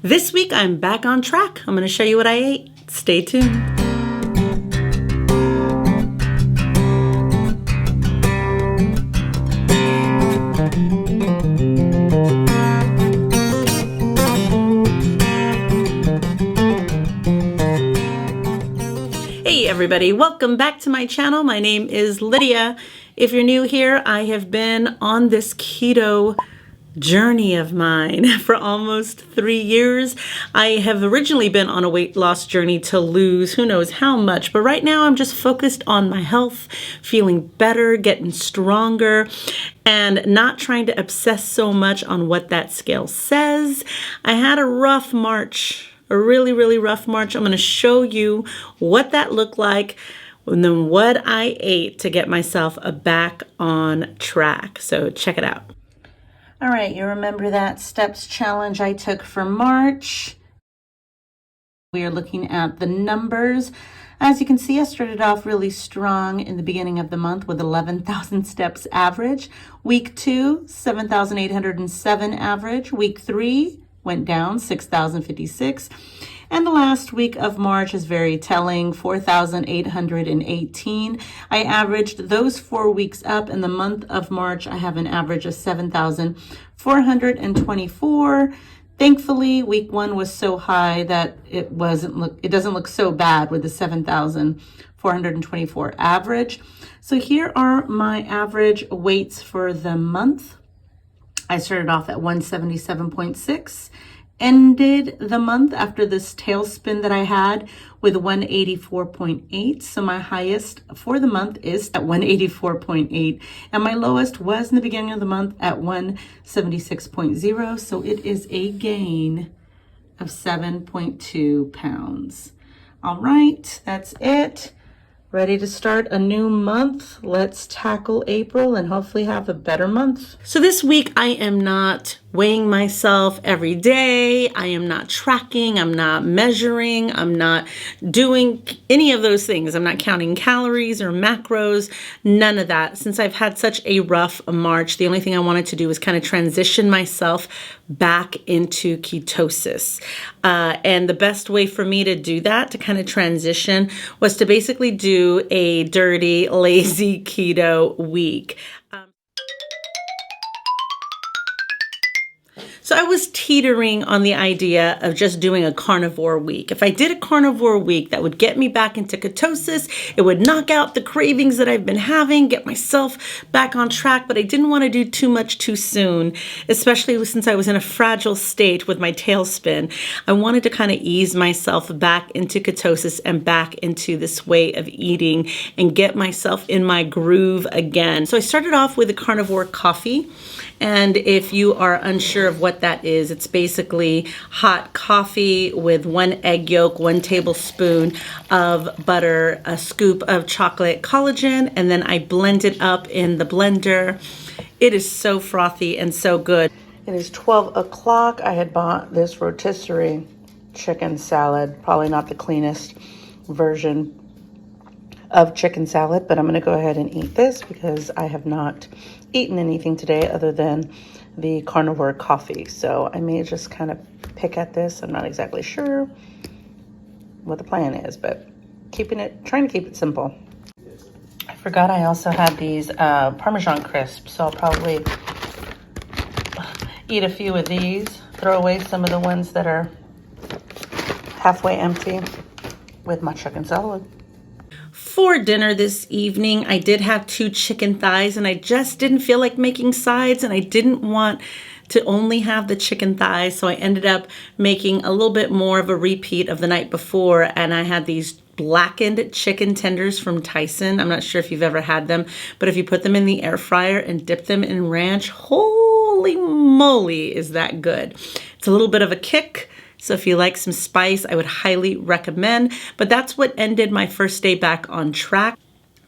This week I'm back on track. I'm going to show you what I ate. Stay tuned. Hey everybody, welcome back to my channel. My name is Lydia. If you're new here, I have been on this keto journey of mine for almost 3 years. I have originally been on a weight loss journey to lose who knows how much, but right now I'm just focused on my health, feeling better, getting stronger, and not trying to obsess so much on what that scale says. I had a rough March, a really rough March. I'm going to show you what that looked like and then what I ate to get myself back on track. So check it out. All right, you remember that steps challenge I took for March? We are looking at the numbers. As you can see, I started off really strong in the beginning of the month with 11,000 steps average. Week 2, 7,807 average. Week 3 went down 6,056. And the last week of March is very telling, 4,818. I averaged those 4 weeks up. In the month of March, I have an average of 7,424. Thankfully, week 1 was so high that it doesn't look so bad with the 7,424 average. So here are my average weights for the month. I started off at 177.6. Ended the month after this tailspin that I had with 184.8. So my highest for the month is at 184.8. And my lowest was in the beginning of the month at 176.0. So it is a gain of 7.2 pounds. All right, that's it. Ready to start a new month. Let's tackle April and hopefully have a better month. So this week I am not weighing myself every day. I am not tracking. I'm not measuring. I'm not doing any of those things. I'm not counting calories or macros. None of that. Since I've had such a rough March, the only thing I wanted to do was kind of transition myself back into ketosis. And the best way for me to do that, to kind of transition, was to basically do a dirty, lazy keto week. So I was teetering on the idea of just doing a carnivore week. If I did a carnivore week, that would get me back into ketosis. It would knock out the cravings that I've been having, get myself back on track, but I didn't want to do too much too soon, especially since I was in a fragile state with my tailspin. I wanted to kind of ease myself back into ketosis and back into this way of eating and get myself in my groove again. So I started off with a carnivore coffee. And if you are unsure of what that is, it's basically hot coffee with 1 egg yolk, 1 tablespoon of butter, a scoop of chocolate collagen, and then I blend it up in the blender. It is so frothy and so good. It is 12 o'clock. I had bought this rotisserie chicken salad, probably not the cleanest version of chicken salad, but I'm gonna go ahead and eat this because I have not eaten anything today other than the carnivore coffee. So I may just kind of pick at this. I'm not exactly sure what the plan is, but trying to keep it simple. I forgot I also had these Parmesan crisps, so I'll probably eat a few of these, throw away some of the ones that are halfway empty with my chicken salad. For dinner this evening, I did have 2 chicken thighs, and I just didn't feel like making sides, and I didn't want to only have the chicken thighs, so I ended up making a little bit more of a repeat of the night before, and I had these blackened chicken tenders from Tyson. I'm not sure if you've ever had them, but if you put them in the air fryer and dip them in ranch, holy moly, is that good. It's a little bit of a kick. So if you like some spice, I would highly recommend. But that's what ended my first day back on track.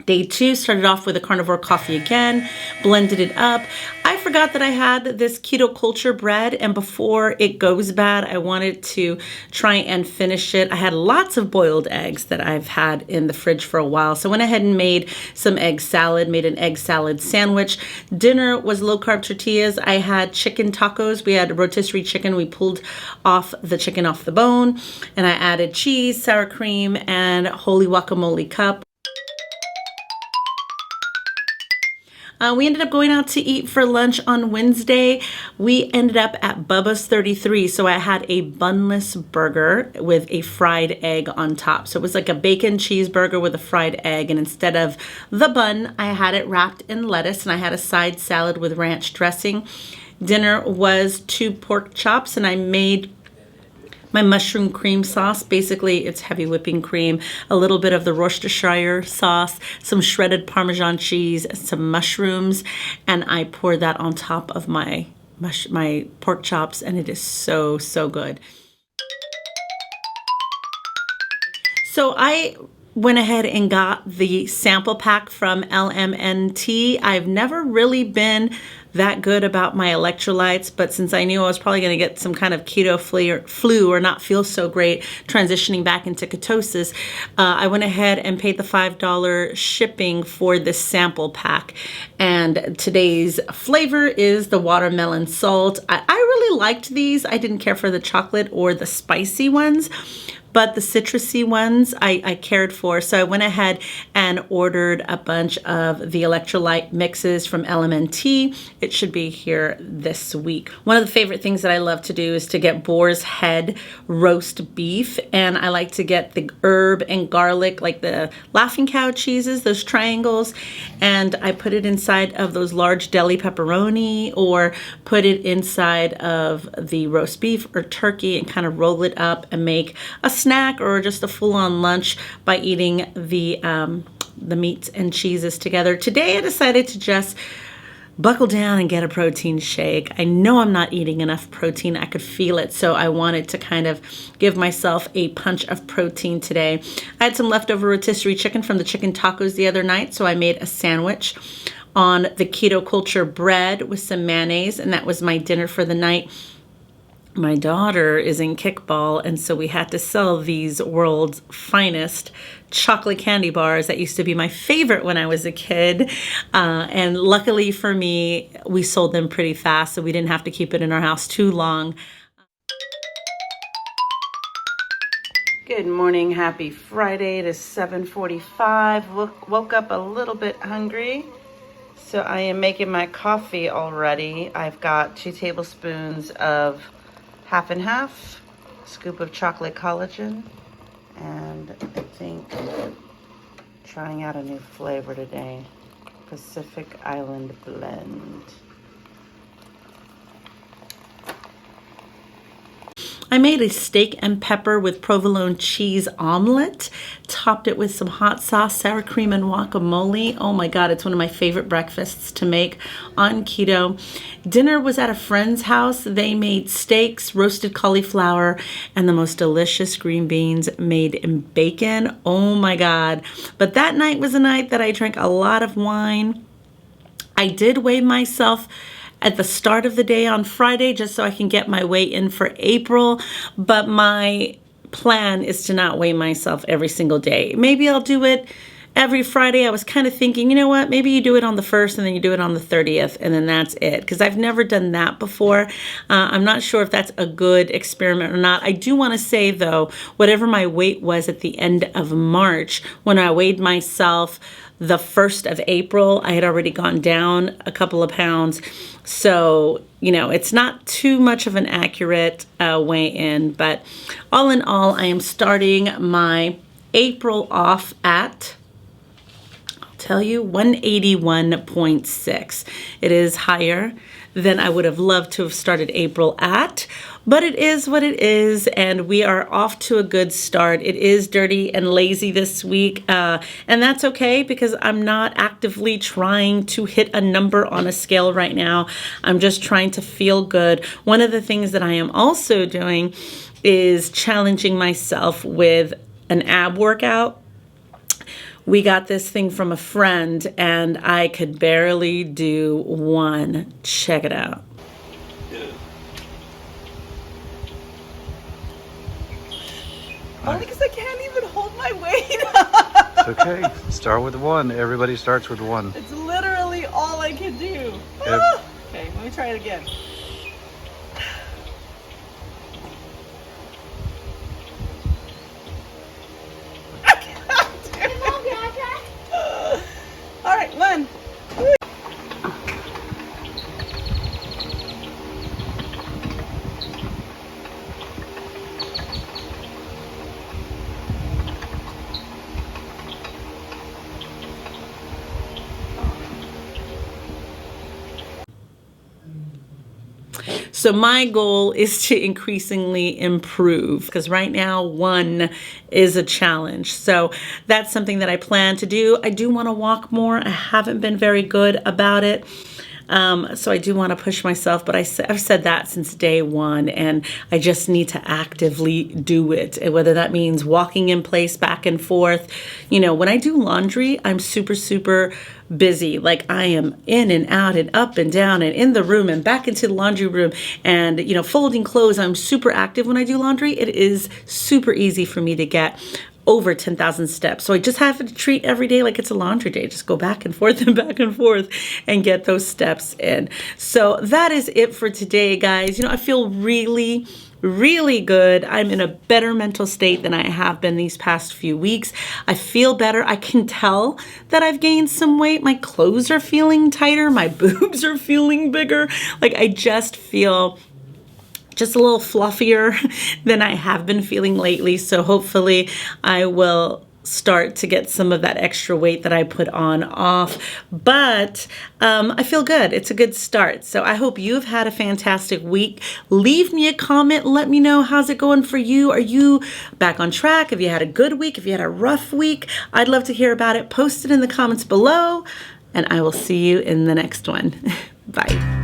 Day 2 started off with a carnivore coffee again, blended it up. I forgot that I had this keto culture bread, and before it goes bad, I wanted to try and finish it. I had lots of boiled eggs that I've had in the fridge for a while, so I went ahead and made some egg salad, made an egg salad sandwich. Dinner was low-carb tortillas. I had chicken tacos. We had rotisserie chicken. We pulled off the chicken off the bone, and I added cheese, sour cream, and holy guacamole cup. We ended up going out to eat for lunch on Wednesday. We ended up at Bubba's 33. So I had a bunless burger with a fried egg on top. So it was like a bacon cheeseburger with a fried egg. And instead of the bun, I had it wrapped in lettuce, and I had a side salad with ranch dressing. Dinner was 2 pork chops, and I made my mushroom cream sauce. Basically, it's heavy whipping cream, a little bit of the Worcestershire sauce, some shredded Parmesan cheese, some mushrooms, and I pour that on top of my pork chops, and it is so, so good. So I went ahead and got the sample pack from LMNT. I've never really been that good about my electrolytes, but since I knew I was probably going to get some kind of keto flu or not feel so great transitioning back into ketosis, I went ahead and paid the $5 shipping for this sample pack. And today's flavor is the watermelon salt. I really liked these. I didn't care for the chocolate or the spicy ones, but the citrusy ones I cared for. So I went ahead and ordered a bunch of the electrolyte mixes from LMNT. It should be here this week. One of the favorite things that I love to do is to get boar's head roast beef. And I like to get the herb and garlic, like the Laughing Cow cheeses, those triangles. And I put it inside of those large deli pepperoni, or put it inside of the roast beef or turkey and kind of roll it up and make a snack or just a full-on lunch by eating the meats and cheeses together. Today I decided to just buckle down and get a protein shake. I know I'm not eating enough protein. I could feel it, so I wanted to kind of give myself a punch of protein today. I had some leftover rotisserie chicken from the chicken tacos the other night, so I made a sandwich on the keto culture bread with some mayonnaise, and that was my dinner for the night. My daughter is in kickball, and so we had to sell these world's finest chocolate candy bars that used to be my favorite when I was a kid. And luckily for me, we sold them pretty fast, so we didn't have to keep it in our house too long. Good morning. Happy Friday. It is 7:45. Woke up a little bit hungry, so I am making my coffee already. I've got 2 tablespoons of half and half scoop of chocolate collagen, and I think trying out a new flavor today, Pacific Island blend. I made a steak and pepper with provolone cheese omelet, topped it with some hot sauce, sour cream, and guacamole. Oh my God, it's one of my favorite breakfasts to make on keto. Dinner was at a friend's house. They made steaks, roasted cauliflower, and the most delicious green beans made in bacon. Oh my God. But that night was a night that I drank a lot of wine. I did weigh myself at the start of the day on Friday, just so I can get my weight in for April. But my plan is to not weigh myself every single day. Maybe I'll do it every Friday. I was kind of thinking, you know what, maybe you do it on the 1st and then you do it on the 30th, and then that's it. Because I've never done that before. I'm not sure if that's a good experiment or not. I do want to say though, whatever my weight was at the end of March, when I weighed myself the 1st of April, I had already gone down a couple of pounds. So, you know, it's not too much of an accurate weigh-in, but all in all, I am starting my April off at, I'll tell you, 181.6. It is higher than I would have loved to have started April at, but it is what it is, and we are off to a good start. It is dirty and lazy this week, and that's okay because I'm not actively trying to hit a number on a scale right now. I'm just trying to feel good. One of the things that I am also doing is challenging myself with an ab workout. We got this thing from a friend and I could barely do one. Check it out. Only because I can't even hold my weight. It's okay. Start with one. Everybody starts with one. It's literally all I can do. Yep. Okay, let me try it again. I can't do it. All right, one. So my goal is to increasingly improve, because right now one is a challenge. So that's something that I plan to do. I do want to walk more. I haven't been very good about it. So I do want to push myself, but I've said that since day one, and I just need to actively do it. And whether that means walking in place back and forth. You know, when I do laundry, I'm super, super busy. Like I am in and out and up and down and in the room and back into the laundry room and, you know, folding clothes. I'm super active when I do laundry. It is super easy for me to get over 10,000 steps. So I just have to treat every day like it's a laundry day. Just go back and forth and back and forth and get those steps in. So that is it for today, guys. You know, I feel really, really good. I'm in a better mental state than I have been these past few weeks. I feel better. I can tell that I've gained some weight. My clothes are feeling tighter. My boobs are feeling bigger. Like I just feel just a little fluffier than I have been feeling lately. So hopefully I will start to get some of that extra weight that I put on off. But I feel good. It's a good start. So I hope you've had a fantastic week. Leave me a comment. Let me know, how's it going for you? Are you back on track? Have you had a good week? Have you had a rough week? I'd love to hear about it. Post it in the comments below, and I will see you in the next one. Bye.